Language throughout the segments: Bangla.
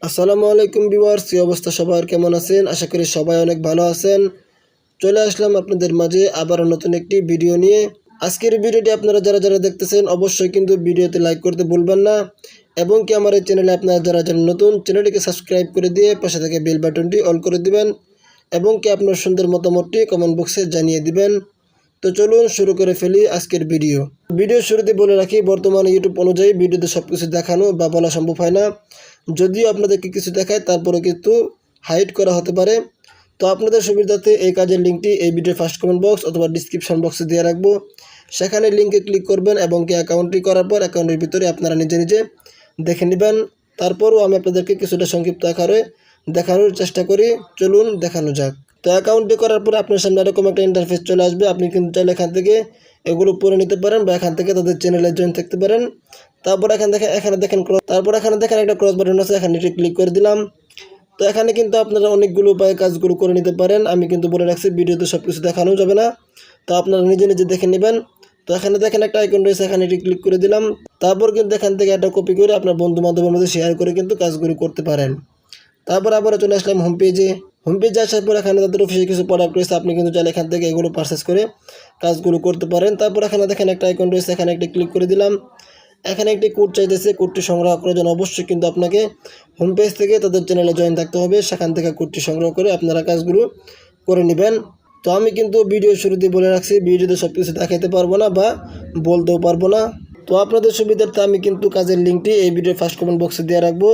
আসসালামু আলাইকুম ভিউয়ার্স, কি অবস্থা সবার, কেমন আছেন? আশা করি সবাই অনেক ভালো আছেন। চলে আসলাম আপনাদের মাঝে আবার নতুন একটি ভিডিও নিয়ে। আজকের ভিডিওটি আপনারা যারা যারা দেখতেছেন অবশ্যই কিন্তু ভিডিওতে লাইক করতে ভুলবেন না, এবং কি আমার এই চ্যানেলে আপনারা যারা যারা নতুন, চ্যানেলটিকে সাবস্ক্রাইব করে দিয়ে পাশে থেকে বেল বাটনটি অল করে দিবেন, এবং কি আপনার সুন্দর মতামতটি কমেন্ট বক্সে জানিয়ে দিবেন। তো চলুন শুরু করে ফেলি আজকের ভিডিও শুরুতে বলে রাখি, বর্তমানে ইউটিউব অনুযায়ী ভিডিওতে সব কিছু দেখানো বা বলা সম্ভব হয় না। যদিও আপনাদেরকে কিছু দেখায় তারপরে কিন্তু হাইড করা হতে পারে। তো আপনাদের সুবিধার্থে এই কাজের লিঙ্কটি এই ভিডিওর ফার্স্ট কমেন্ট বক্স অথবা ডিসক্রিপশন বক্সে দিয়ে রাখবো। সেখানে লিঙ্কে ক্লিক করবেন এবং কি অ্যাকাউন্টটি করার পর অ্যাকাউন্টের ভিতরে আপনারা নিজে নিজে দেখে নেবেন। তারপরও আমি আপনাদেরকে কিছুটা সংক্ষিপ্ত আকারে দেখানোর চেষ্টা করি, চলুন দেখানো যাক। তো অ্যাকাউন্টটি করার পরে আপনার সামনে এরকম একটা ইন্টারফেস চলে আসবে। আপনি কিন্তু চাইলে এখান থেকে এগুলো পড়ে নিতে পারেন বা এখান থেকে তাদের চ্যানেলে জয়েন থাকতে পারেন। তারপর এখানে দেখেন একটা ক্রস বাটন আছে, এখানে ক্লিক করে দিলাম। তো এখানে কিন্তু আপনারা অনেকগুলো উপায়ে কাজগুলো করে নিতে পারেন। আমি কিন্তু বলে রাখছি ভিডিওতে সব কিছু দেখানো যাবে না, তো আপনারা নিজে নিজে দেখে নেবেন। তো এখানে দেখেন একটা আইকন রয়েছে, এখানে ক্লিক করে দিলাম। তারপর কিন্তু এখান থেকে একটা কপি করে আপনার বন্ধু বান্ধবের মধ্যে শেয়ার করে কিন্তু কাজগুলো করতে পারেন। তারপর আবার চলে আসলাম হোম পেজে আসার পর এখানে তাদের অফিসে কিছু প্রোডাক্ট রয়েছে, আপনি কিন্তু চাইলে এখান থেকে এগুলো পারচেস করে কাজগুলো করতে পারেন। তারপর এখানে দেখেন একটা আইকন রয়েছে, এখানে একটি ক্লিক করে দিলাম। এখানে একটি কোড চাইতেছে, কোডটি সংগ্রহ করার জন্য অবশ্যই কিন্তু আপনাকে হোম পেজ থেকে তাদের চ্যানেলে জয়েন থাকতে হবে। সেখান থেকে কোডটি সংগ্রহ করে আপনারা কাজগুলো করে নেবেন। তো আমি কিন্তু ভিডিও শুরুতে বলে রাখছি, ভিডিওতে সব কিছু দেখাতে পারবো না বা বলতেও পারবো না। তো আপনাদের সুবিধার্থে আমি কিন্তু কাজের লিঙ্কটি এই ভিডিওর ফার্স্ট কমেন্ট বক্সে দিয়ে রাখবো।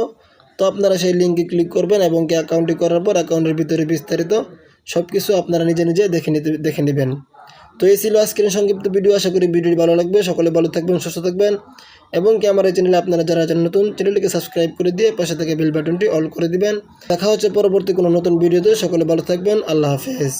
তো আপনারা সেই লিঙ্কে ক্লিক করবেন এবং কি অ্যাকাউন্টটি করার পর অ্যাকাউন্টের ভিতরে বিস্তারিত সব কিছু আপনারা নিজে নিজে দেখে নেবেন। তো এই ছিল আজকের সংক্ষিপ্ত ভিডিও। আশা করি ভিডিওটি ভালো লাগবে। সকলে ভালো থাকবেন, সুস্থ থাকবেন, এবং কি আমার এই চ্যানেলে আপনারা যারা নতুন, চ্যানেলটিকে সাবস্ক্রাইব করে দিয়ে পাশে থেকে বেল বাটনটি অল করে দিবেন। দেখা হচ্ছে পরবর্তী কোনো নতুন ভিডিওতে। সকলে ভালো থাকবেন। আল্লাহ হাফেজ।